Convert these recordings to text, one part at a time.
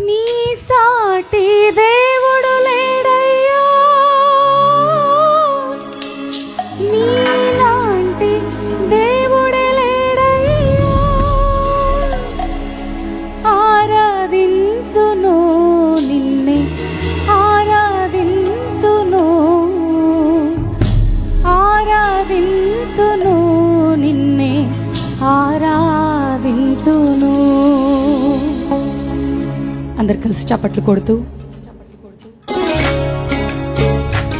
నీ సాటి దేవుడు లేడయ్యా, నీలాంటి దేవుడే లేడయ్యా. ఆరాధింతును నిన్నే, ఆరాధింతును, ఆరాధింతును నిన్నే, ఆరాధింతును. అందరు కలిసి చప్పట్లు కొడుతూ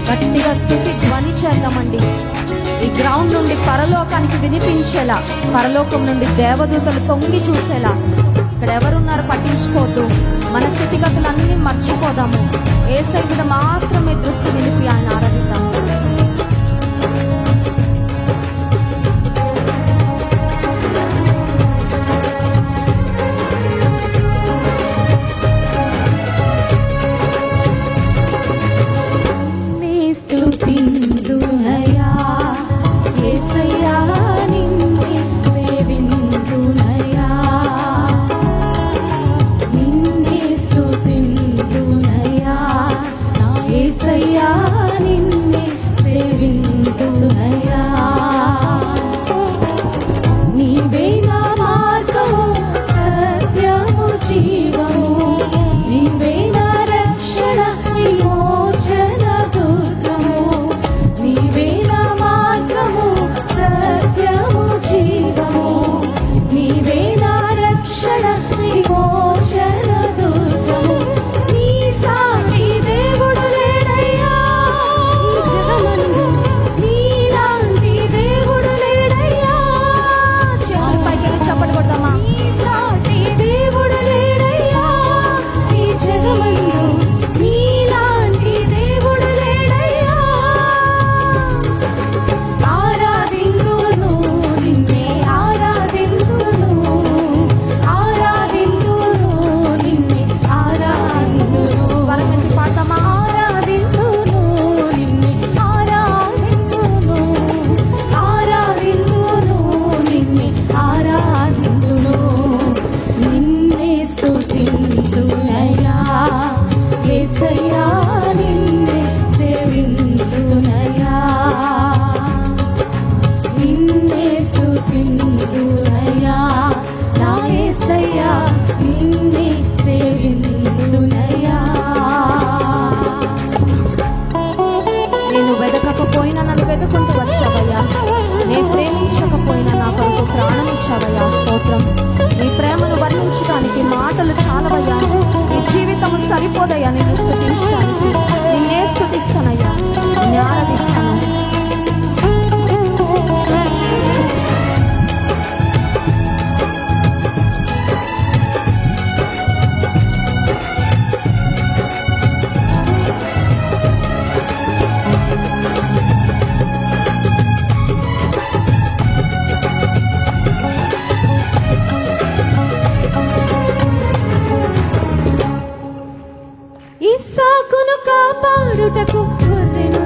గట్టిగా స్తుతి ధ్వని చేద్దామండి. ఈ గ్రౌండ్ నుండి పరలోకానికి వినిపించేలా, పరలోకం నుండి దేవదూతలు తొంగి చూసేలా. ఇక్కడ ఎవరున్నారు పట్టించుకోవద్దు, మన స్థితిగతులన్నీ మర్చిపోదాము. యేసయ్య మీద మాత్రమే దృష్టి నిలిపి ఆయన ఆరాధిద్దాం. స్తుతింతునయా యేసయ్యా, నిన్నే సేవింతునయా, నిన్నే స్తుతింతునయా యేసయ్యా, నిన్నే సేవింతునయా. నీవే నా మార్గము, సత్యము, జీవము, నీవే నా రక్షణ, విమోచన దుర్గము. నీవే నా మార్గము, సత్యము, జీవము, నీవే నా రక్షణ, విమోచన దుర్గము. నీ సాటి దేవుడు లేడయ్యా, ఈ జగమందు నీలాంటి దేవుడు లేడయ్యా. చేతులు పైకెళ్ళి చప్పట్లు కొడదామా? నీ సాటి దేవుడు లేడయ్యా, ఈ జగమందు నీలాంటి దేవుడు లేడయ్యా. ఆరాధింతును నిన్నే, ఆరాధింతును, ఆరాధింతును నిన్నే, ఆరాధింతును. స్వరం ఎత్తి పాడదామా? ఆరాధింతును నిన్నే, ఆరాధింతును, ఆరాధింతును నిన్నే, ఆరాధింతును. నిన్నే స్తుతింతునయా యేసయ్యా, నిన్నే సేవింతునయా, నిన్నే స్తుతింతునయా నా యేసయ్యా, నిన్నే సేవింతునయా. నేను వెదకకపోయినా నన్ను వెతుకుంటూ వచ్చావయ్యా. నేను ప్రేమించకపోయినా నా కొరకు ప్రాణం ఇచ్చావయ్యా. స్తోత్రం. నీ ప్రేమను వర్ణించడానికి మాటలు చాలవయ్యా. నీ జీవితం సరిపోదయ్యా నిన్ను స్తుతించడానికి. నిన్నే స్తుతిస్తానయ్యా, నిన్నే ఆరాధిస్తాను. ఇస్సాకును కాపాడుటకు గొర్రెను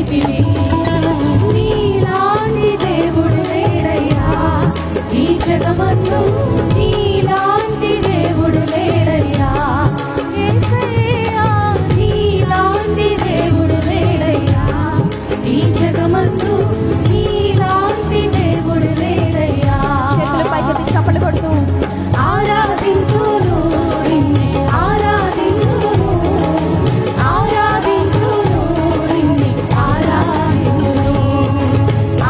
చేతివి. నీలాంటి దేవుడు లేడయ్యా ఈ జగమందు, నీలాంటి దేవుడు లేడయ్యా యేసయ్యా, నీలాంటి దేవుడు లేడయ్యా ఈ జగమందు, నీలాంటి దేవుడు లేడయ్యా. చేతులు పైకెత్తి చప్పట్లు కొడుతూ ఆరాధింతును నిన్నే, ఆరాధింతును, ఆరాధింతును నిన్నే, ఆరాధింతును,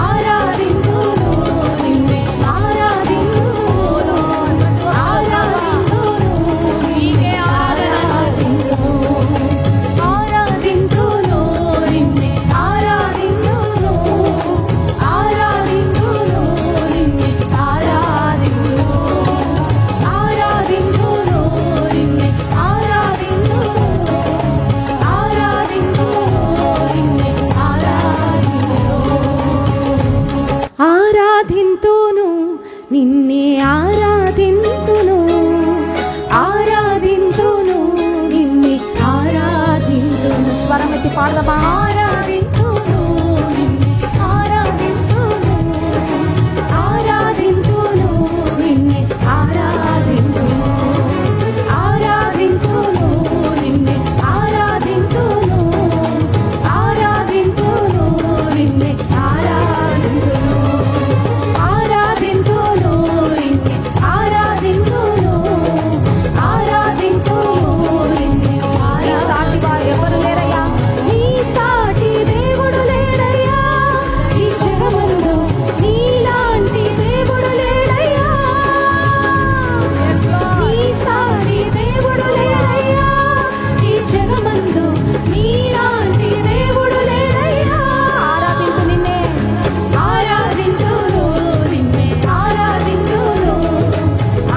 ఆరాధింతును నిన్నే, ఆరాధింతును, ఆరాధింతును నీకే ఆరాధింతును, ఆరాధింతును నిన్నే, ఆరాధింతును, ఆరాధింతును నిన్నే, ఆరాధింతును, ఆరాధింతును నిన్నే, ఆరాధింతును, ఆరాధింతును నిన్నే, ఆరాధింతును, నిన్నే ఆరాధింతును, ఆరాధింతును నిన్నే, ఆరాధింతును. స్వరం ఎత్తి పాడదామా? ఆరాధింతును నిన్నే, ఆరాధింతును, ఆరాధింతును నిన్నే, ఆరాధింతును, ఆరాధింతును నిన్నే, ఆరాధింతును, ఆరాధింతును నిన్నే, ఆరాధింతును, ఆరాధింతును నిన్నే, ఆరాధింతును, ఆరాధింతును నిన్నే, నీ సాటి వారు ఎవరు లేరయ్యా. నీ సాటి దేవుడు లేడయ్యా ఈ జగమందు, నీలాంటి దేవుడు లేడయ్యా. నీ సాటి దేవుడు లేడయ్యా ఈ జగమందు, నీలాంటి దేవుడు లేడయ్యా. ఆరాధింతు నిన్నే, ఆరాధింతును నిన్నే, ఆరాధింతును,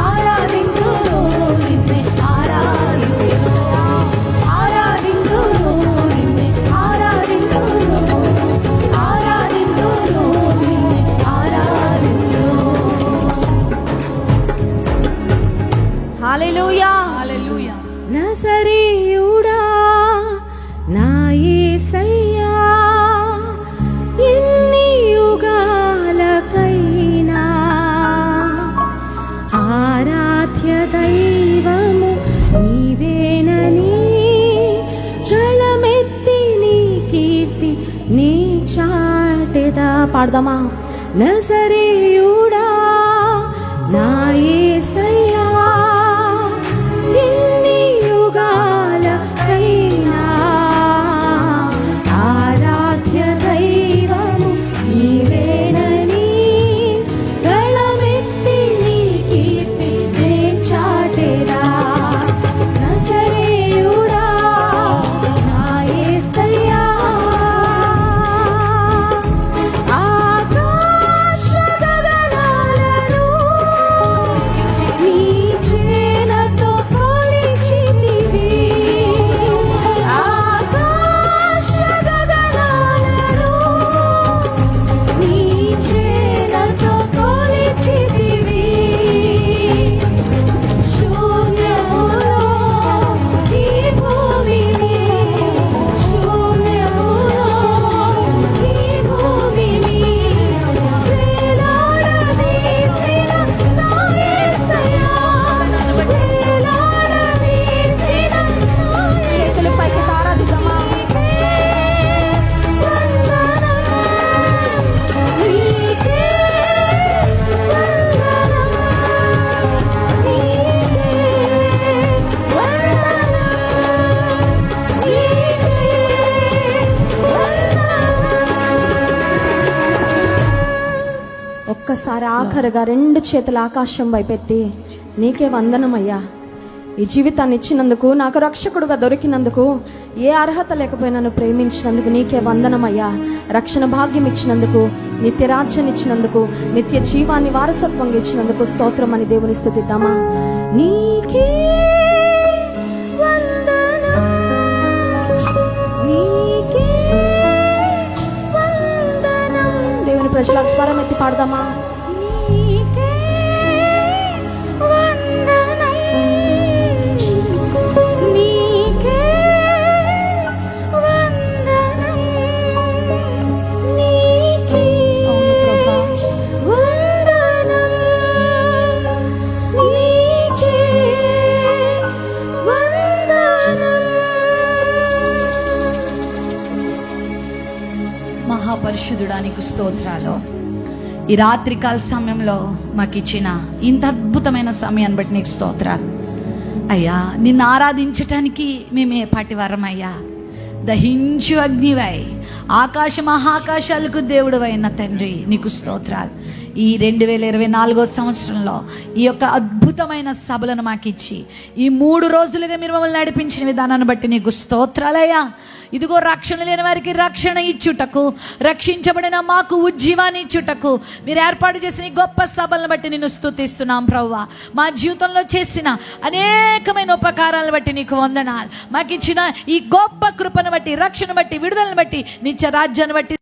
ఆరాధింతును నిన్నే, ఆరాధింతును, ఆరాధింతును నిన్నే, ఆరాధింతును, ఆరాధింతును నిన్నే, ఆరాధింతును. హల్లెలూయా. నజరేయుడా నా యేసయ్యా, ఎన్ని యుగాలకైనా ఆరాధ్య దైవము నీవేనని, గళమెత్తి నీ కీర్తి నీ చాటెదా. పాడదామా? నజరేయుడా నా యేసయ్యా, ఎన్ని యుగాలకైనా ఆరాధ్య దైవము నీవేనని, గళమెత్తి నీ కీర్తి నే చాటెదా. నజరేయుడా నా యేసయ్యా, ఆకాశ గగనాలను నీ చేనతో కొలిచితివి. ఆకాశ గగనాలను నీ చేనతో కొలిచితివి. శూన్యములో ఈ భూమిని, శూన్యములో ఈ భూమిని వేలాడదీసిన నా యేసయ్యా, వేలాడదీసిన నా చేతులు పైకి ఆరాధిద్దామా? నీకే వందనం, నీకే వందనం, నీకే వందనం. ఒక్కసారి ఆఖరుగా రెండు చేతుల ఆకాశం వైపెత్తి నీకే వందనమయ్యా, ఈ జీవితాన్ని ఇచ్చినందుకు, నాకు రక్షకుడుగా దొరికినందుకు, ఏ అర్హత లేకపోయినా నన్ను ప్రేమించినందుకు నీకే వందనమయ్యా. రక్షణ భాగ్యం ఇచ్చినందుకు, నిత్య రాజ్యం ఇచ్చినందుకు, నిత్య జీవాన్ని వారసత్వంగా ఇచ్చినందుకు స్తోత్రం అని దేవుని స్తుతిద్దామా? నీకే వందనం, నీకే వందనం. దేవుని ప్రజలకు స్వరం ఎత్తి పాడదామా? నీకే వందనం, నీకే వందనం, మహాపరిశుద్ధుడానికి స్తోత్రాలు. ఈ రాత్రికాల సమయంలో మాకు ఇచ్చిన ఇంత అద్భుతమైన సమయాన్ని బట్టి నీకు స్తోత్రాలు అయ్యా. నిన్ను ఆరాధించటానికి మేమే పాటివారం అయ్యా. దహించు అగ్నివై ఆకాశ మహాకాశాలకు దేవుడు అయిన తండ్రి నీకు స్తోత్రాలు. ఈ 2024 సంవత్సరంలో ఈ యొక్క అద్భుతమైన సభలను మాకు ఇచ్చి ఈ 3 రోజులుగా మీరు మమ్మల్ని నడిపించిన విధానాన్ని బట్టి నీకు స్తోత్రాలయ్యా. ఇదిగో రక్షణ లేని వారికి రక్షణ ఇచ్చుటకు, రక్షించబడిన మాకు ఉజ్జీవాన్ని ఇచ్చుటకు మీరు ఏర్పాటు చేసిన ఈ గొప్ప సభలను బట్టి నిన్ను స్తుతిస్తున్నాం ప్రభువా. మా జీవితంలో చేసిన అనేకమైన ఉపకారాలను బట్టి నీకు వందనాలు. మాకు ఇచ్చిన ఈ గొప్ప కృపను బట్టి, రక్షణ బట్టి, విడుదలను బట్టి, నిత్య రాజ్యాన్ని బట్టి